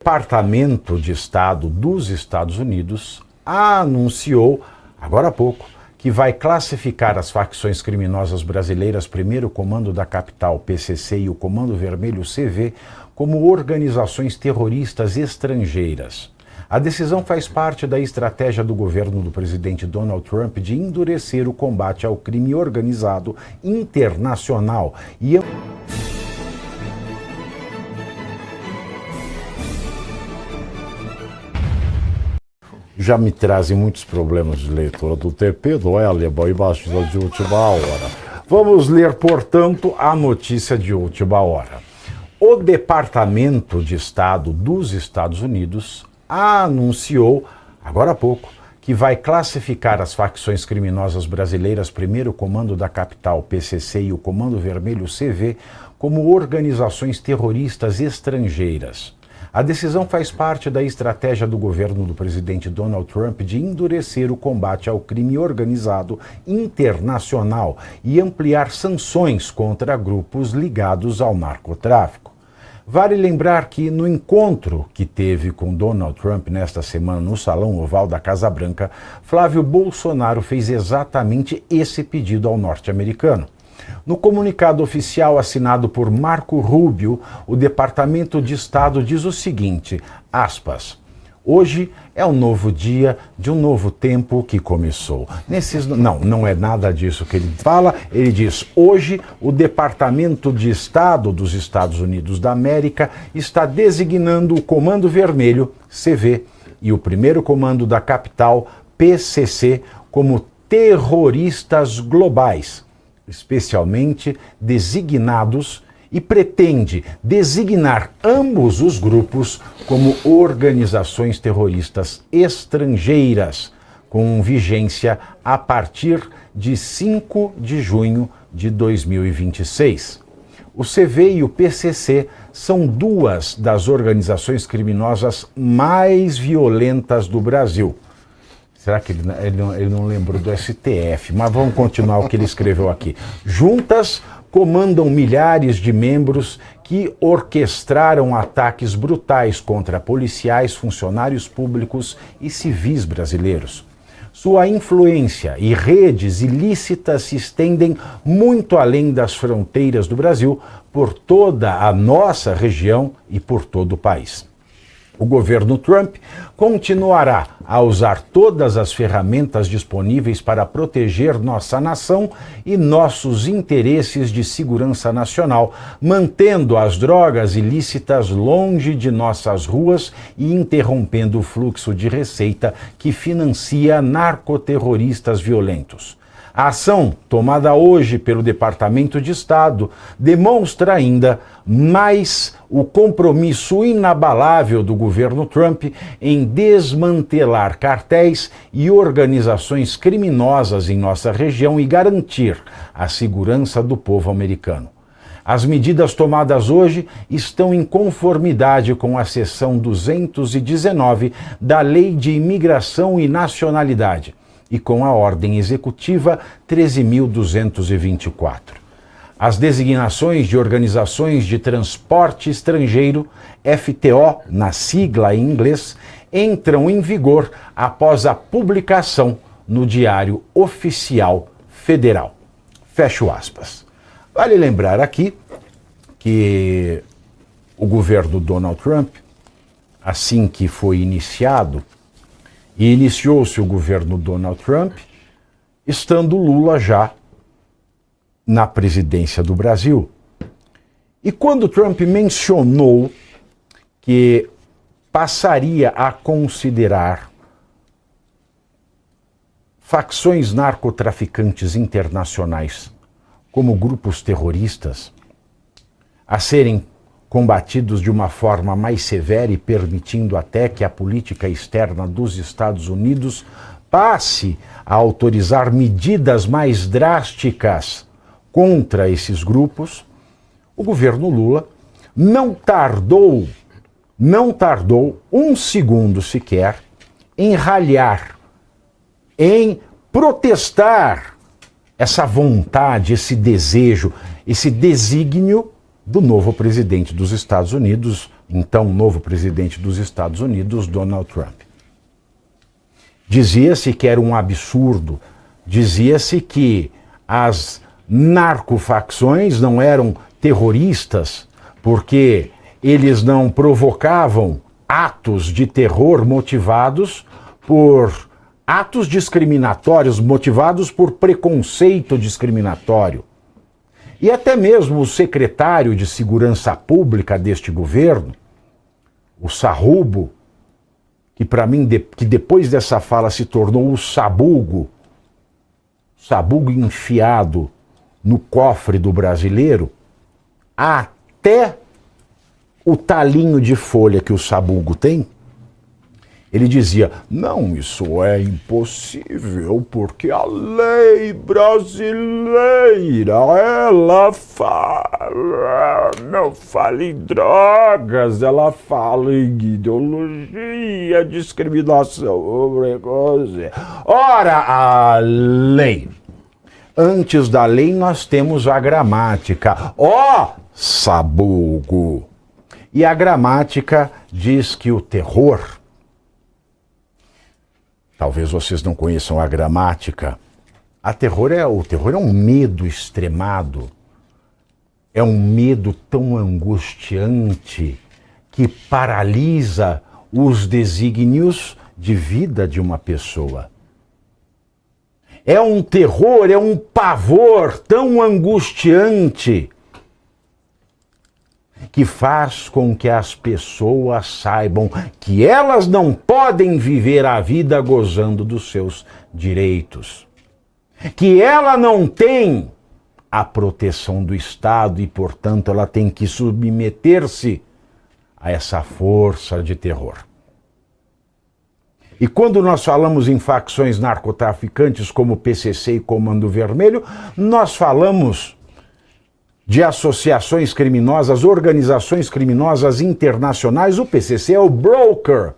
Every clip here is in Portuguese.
Departamento de Estado dos Estados Unidos anunciou, agora há pouco, que vai classificar as facções criminosas brasileiras, primeiro Comando da Capital, PCC, e o Comando Vermelho, CV, como organizações terroristas estrangeiras. A decisão faz parte da estratégia do governo do presidente Donald Trump de endurecer o combate ao crime organizado internacional e já me trazem muitos problemas de leitura do TP, do Eleba e bastidor de última hora. Vamos ler, portanto, a notícia de última hora. O Departamento de Estado dos Estados Unidos anunciou, agora há pouco, que vai classificar as facções criminosas brasileiras, primeiro Comando da Capital, PCC, e o Comando Vermelho, CV, como organizações terroristas estrangeiras. A decisão faz parte da estratégia do governo do presidente Donald Trump de endurecer o combate ao crime organizado internacional e ampliar sanções contra grupos ligados ao narcotráfico. Vale lembrar que no encontro que teve com Donald Trump nesta semana no Salão Oval da Casa Branca, Flávio Bolsonaro fez exatamente esse pedido ao norte-americano. No comunicado oficial assinado por Marco Rubio, o Departamento de Estado diz o seguinte, aspas, hoje é um novo dia de um novo tempo que começou. Não é nada disso que ele fala, ele diz, hoje o Departamento de Estado dos Estados Unidos da América está designando o Comando Vermelho, CV, e o primeiro Comando da Capital, PCC, como terroristas globais, especialmente designados, e pretende designar ambos os grupos como organizações terroristas estrangeiras, com vigência a partir de 5 de junho de 2026. O CV e o PCC são duas das organizações criminosas mais violentas do Brasil. Será que ele não lembrou do STF? Mas vamos continuar o que ele escreveu aqui. Juntas comandam milhares de membros que orquestraram ataques brutais contra policiais, funcionários públicos e civis brasileiros. Sua influência e redes ilícitas se estendem muito além das fronteiras do Brasil, por toda a nossa região e por todo o país. O governo Trump continuará a usar todas as ferramentas disponíveis para proteger nossa nação e nossos interesses de segurança nacional, mantendo as drogas ilícitas longe de nossas ruas e interrompendo o fluxo de receita que financia narcoterroristas violentos. A ação tomada hoje pelo Departamento de Estado demonstra ainda mais o compromisso inabalável do governo Trump em desmantelar cartéis e organizações criminosas em nossa região e garantir a segurança do povo americano. As medidas tomadas hoje estão em conformidade com a seção 219 da Lei de Imigração e Nacionalidade e com a Ordem Executiva 13.224. As designações de organizações de transporte estrangeiro, FTO, na sigla em inglês, entram em vigor após a publicação no Diário Oficial Federal. Fecho aspas. Vale lembrar aqui que o governo Donald Trump, assim que foi iniciado, e iniciou-se o governo Donald Trump, estando Lula já na presidência do Brasil. E quando Trump mencionou que passaria a considerar facções narcotraficantes internacionais como grupos terroristas, a serem combatidos de uma forma mais severa e permitindo até que a política externa dos Estados Unidos passe a autorizar medidas mais drásticas contra esses grupos, o governo Lula não tardou um segundo sequer em ralhar, em protestar essa vontade, esse desejo, esse desígnio do novo presidente dos Estados Unidos, então novo presidente dos Estados Unidos, Donald Trump. Dizia-se que era um absurdo, dizia-se que as narcofacções não eram terroristas porque eles não provocavam atos de terror motivados por atos discriminatórios, motivados por preconceito discriminatório. E até mesmo o secretário de Segurança Pública deste governo, o Sarrubo, que para mim, que depois dessa fala se tornou o sabugo enfiado no cofre do brasileiro, até o talinho de folha que o sabugo tem, ele dizia, não, isso é impossível, porque a lei brasileira, ela fala, não fala em drogas, ela fala em ideologia, discriminação, coisa. Ora, a lei. Antes da lei nós temos a gramática. Ó, sabugo! E a gramática diz que o terror, talvez vocês não conheçam a gramática. O terror é um medo extremado. É um medo tão angustiante que paralisa os desígnios de vida de uma pessoa. É um terror, é um pavor tão angustiante que faz com que as pessoas saibam que elas não podem viver a vida gozando dos seus direitos. Que ela não tem a proteção do Estado e, portanto, ela tem que submeter-se a essa força de terror. E quando nós falamos em facções narcotraficantes como PCC e Comando Vermelho, nós falamos de associações criminosas, organizações criminosas internacionais. O PCC é o broker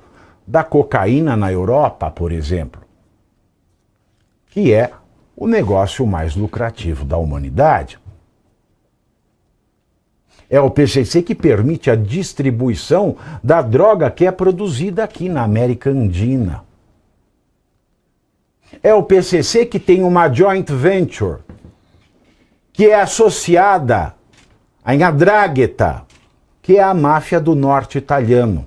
da cocaína na Europa, por exemplo, que é o negócio mais lucrativo da humanidade. É o PCC que permite a distribuição da droga que é produzida aqui na América Andina. É o PCC que tem uma joint venture que é associada à 'Ndrangheta, que é a máfia do norte italiano,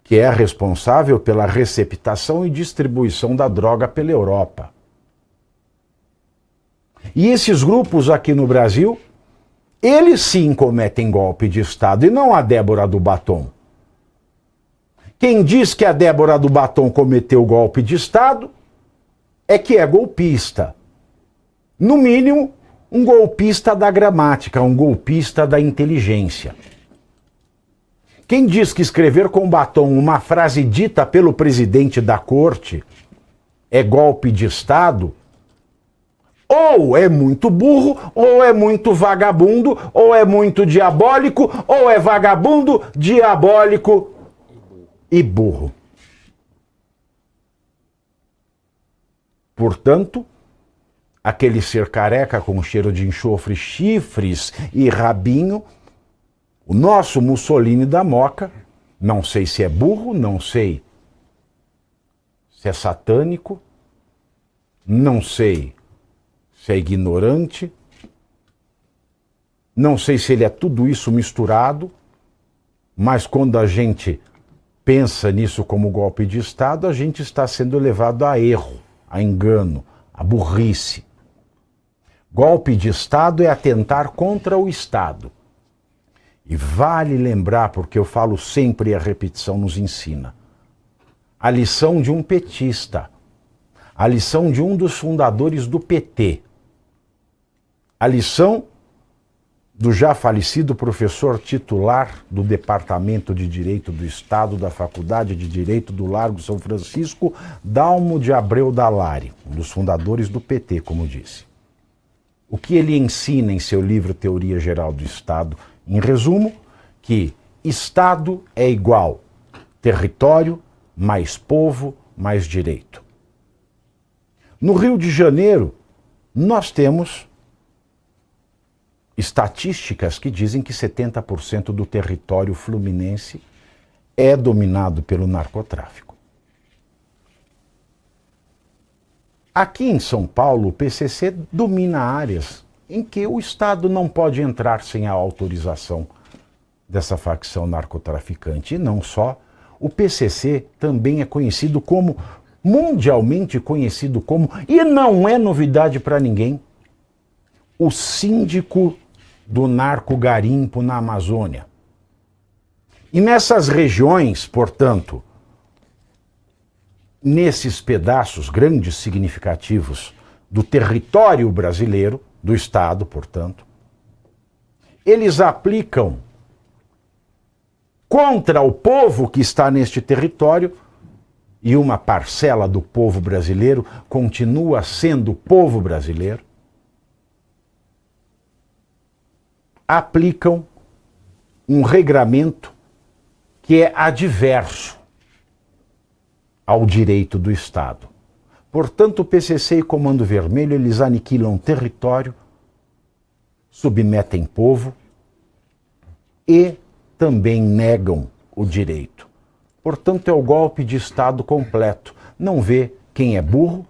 que é responsável pela receptação e distribuição da droga pela Europa. E esses grupos aqui no Brasil, eles sim cometem golpe de Estado, e não a Débora do Batom. Quem diz que a Débora do Batom cometeu golpe de Estado é que é golpista. No mínimo, um golpista da gramática, um golpista da inteligência. Quem diz que escrever com batom uma frase dita pelo presidente da corte é golpe de Estado, ou é muito burro, ou é muito vagabundo, ou é muito diabólico, ou é vagabundo, diabólico e burro. Portanto, aquele ser careca com cheiro de enxofre, chifres e rabinho, o nosso Mussolini da Moca, não sei se é burro, não sei se é satânico, não sei se é ignorante, não sei se ele é tudo isso misturado, mas quando a gente pensa nisso como golpe de Estado, a gente está sendo levado a erro, a engano, a burrice. Golpe de Estado é atentar contra o Estado. E vale lembrar, porque eu falo sempre e a repetição nos ensina, a lição de um petista, a lição de um dos fundadores do PT, a lição do já falecido professor titular do Departamento de Direito do Estado da Faculdade de Direito do Largo São Francisco, Dalmo de Abreu Dallari, um dos fundadores do PT, como disse. O que ele ensina em seu livro Teoria Geral do Estado, em resumo, que Estado é igual território, mais povo, mais direito. No Rio de Janeiro, nós temos estatísticas que dizem que 70% do território fluminense é dominado pelo narcotráfico. Aqui em São Paulo, o PCC domina áreas em que o Estado não pode entrar sem a autorização dessa facção narcotraficante. E não só, o PCC também é conhecido como, mundialmente conhecido como, e não é novidade para ninguém, o síndico do narcogarimpo na Amazônia. E nessas regiões, portanto, nesses pedaços grandes, significativos do território brasileiro, do Estado, portanto, eles aplicam contra o povo que está neste território, e uma parcela do povo brasileiro continua sendo o povo brasileiro, aplicam um regramento que é adverso ao direito do Estado. Portanto, o PCC e Comando Vermelho, eles aniquilam território, submetem povo e também negam o direito. Portanto, é o golpe de Estado completo. Não vê quem é burro,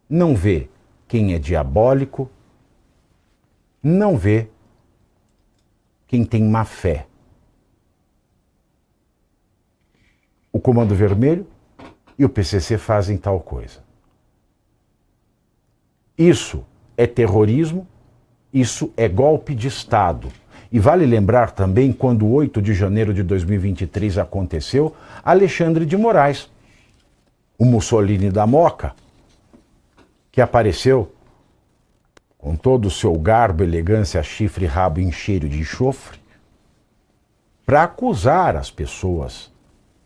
não vê quem é diabólico, não vê quem tem má fé. O Comando Vermelho e o PCC fazem tal coisa. Isso é terrorismo, isso é golpe de Estado. E vale lembrar também, quando 8 de janeiro de 2023 aconteceu, Alexandre de Moraes, o Mussolini da Moca, que apareceu com todo o seu garbo, elegância, chifre, rabo e cheiro de enxofre, para acusar as pessoas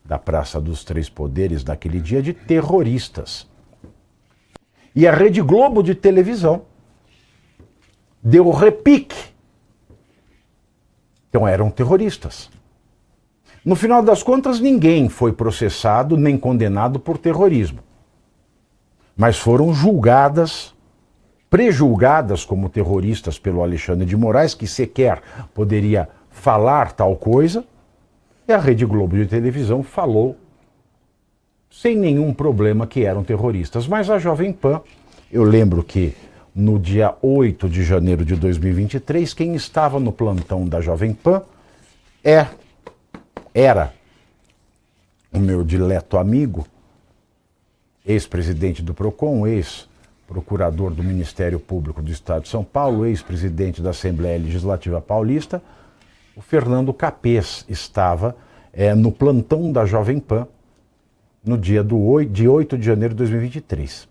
da Praça dos Três Poderes naquele dia de terroristas. E a Rede Globo de televisão deu repique. Então eram terroristas. No final das contas, ninguém foi processado nem condenado por terrorismo. Mas foram julgadas, prejulgadas como terroristas pelo Alexandre de Moraes, que sequer poderia falar tal coisa, e a Rede Globo de televisão falou sem nenhum problema que eram terroristas. Mas a Jovem Pan, eu lembro que no dia 8 de janeiro de 2023, quem estava no plantão da Jovem Pan era o meu dileto amigo, ex-presidente do PROCON, ex-procurador do Ministério Público do Estado de São Paulo, ex-presidente da Assembleia Legislativa Paulista, o Fernando Capês estava no plantão da Jovem Pan no dia de 8 de janeiro de 2023.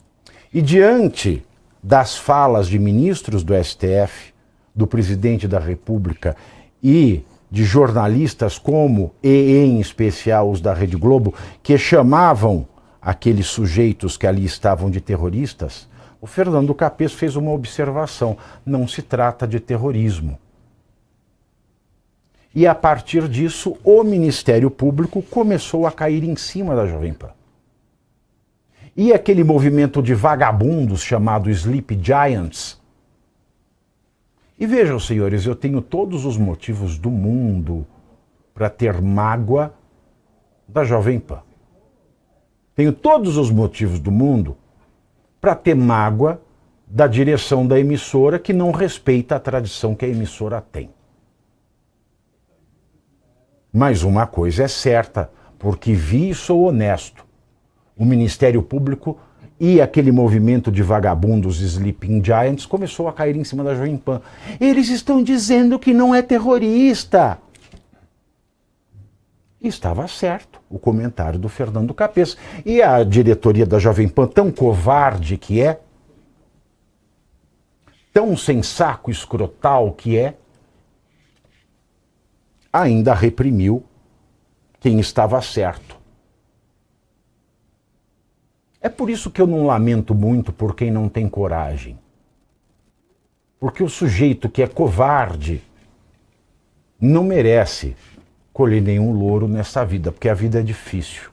E diante das falas de ministros do STF, do presidente da República e de jornalistas como, e em especial os da Rede Globo, que chamavam aqueles sujeitos que ali estavam de terroristas, o Fernando Capês fez uma observação: não se trata de terrorismo. E a partir disso, o Ministério Público começou a cair em cima da Jovem Pan. E aquele movimento de vagabundos chamado Sleep Giants. E vejam, senhores, eu tenho todos os motivos do mundo para ter mágoa da Jovem Pan. Tenho todos os motivos do mundo para ter mágoa da direção da emissora, que não respeita a tradição que a emissora tem. Mas uma coisa é certa, porque vi e sou honesto. O Ministério Público e aquele movimento de vagabundos Sleeping Giants começou a cair em cima da Jovem Pan. Eles estão dizendo que não é terrorista. E estava certo o comentário do Fernando Capês. E a diretoria da Jovem Pan, tão covarde que é, tão sem saco escrotal que é, ainda reprimiu quem estava certo. É por isso que eu não lamento muito por quem não tem coragem. Porque o sujeito que é covarde não merece colher nenhum louro nessa vida, porque a vida é difícil.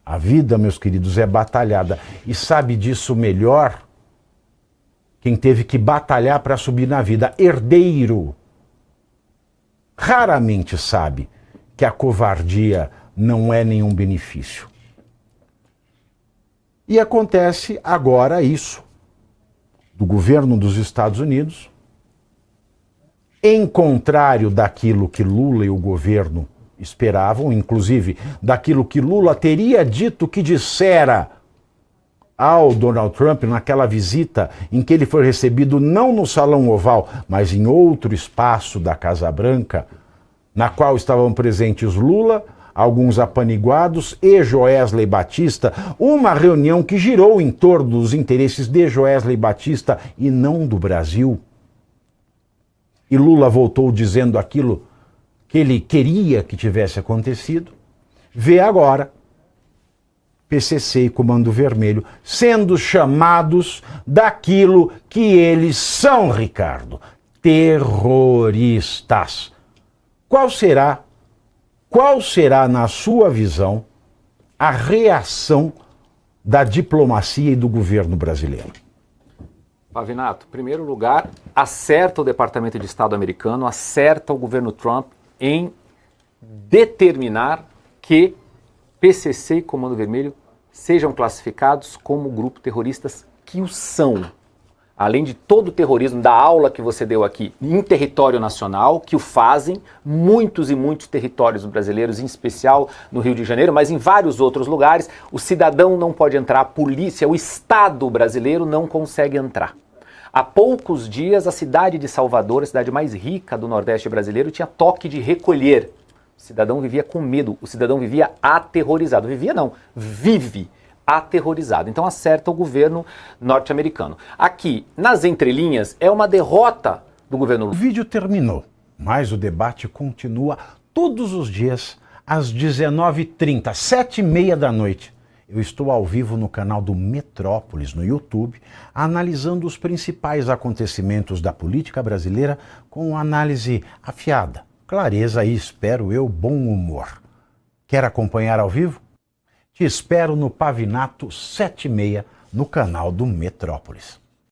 A vida, meus queridos, é batalhada. E sabe disso melhor quem teve que batalhar para subir na vida, herdeiro, raramente sabe que a covardia não é nenhum benefício. E acontece agora isso, do governo dos Estados Unidos, em contrário daquilo que Lula e o governo esperavam, inclusive daquilo que Lula teria dito que dissera ao Donald Trump naquela visita em que ele foi recebido não no Salão Oval, mas em outro espaço da Casa Branca, na qual estavam presentes Lula, alguns apaniguados e Joesley Batista, uma reunião que girou em torno dos interesses de Joesley Batista e não do Brasil. E Lula voltou dizendo aquilo que ele queria que tivesse acontecido. Vê agora PCC e Comando Vermelho sendo chamados daquilo que eles são, Ricardo, terroristas. Qual será, na sua visão, a reação da diplomacia e do governo brasileiro? Pavinato, em primeiro lugar, acerta o Departamento de Estado americano, acerta o governo Trump em determinar que PCC e Comando Vermelho sejam classificados como grupo terroristas que o são. Além de todo o terrorismo da aula que você deu aqui em território nacional, que o fazem, muitos e muitos territórios brasileiros, em especial no Rio de Janeiro, mas em vários outros lugares, o cidadão não pode entrar, a polícia, o Estado brasileiro não consegue entrar. Há poucos dias, a cidade de Salvador, a cidade mais rica do Nordeste brasileiro, tinha toque de recolher. O cidadão vivia com medo, o cidadão vivia aterrorizado. Vivia não, vive aterrorizado. Então acerta o governo norte-americano. Aqui, nas entrelinhas, é uma derrota do governo Lula. O vídeo terminou, mas o debate continua todos os dias às 19h30, 7h30 da noite. Eu estou ao vivo no canal do Metrópolis, no YouTube, analisando os principais acontecimentos da política brasileira com análise afiada, clareza e, espero eu, bom humor. Quer acompanhar ao vivo? Te espero no Pavinato 7h30 no canal do Metrópolis.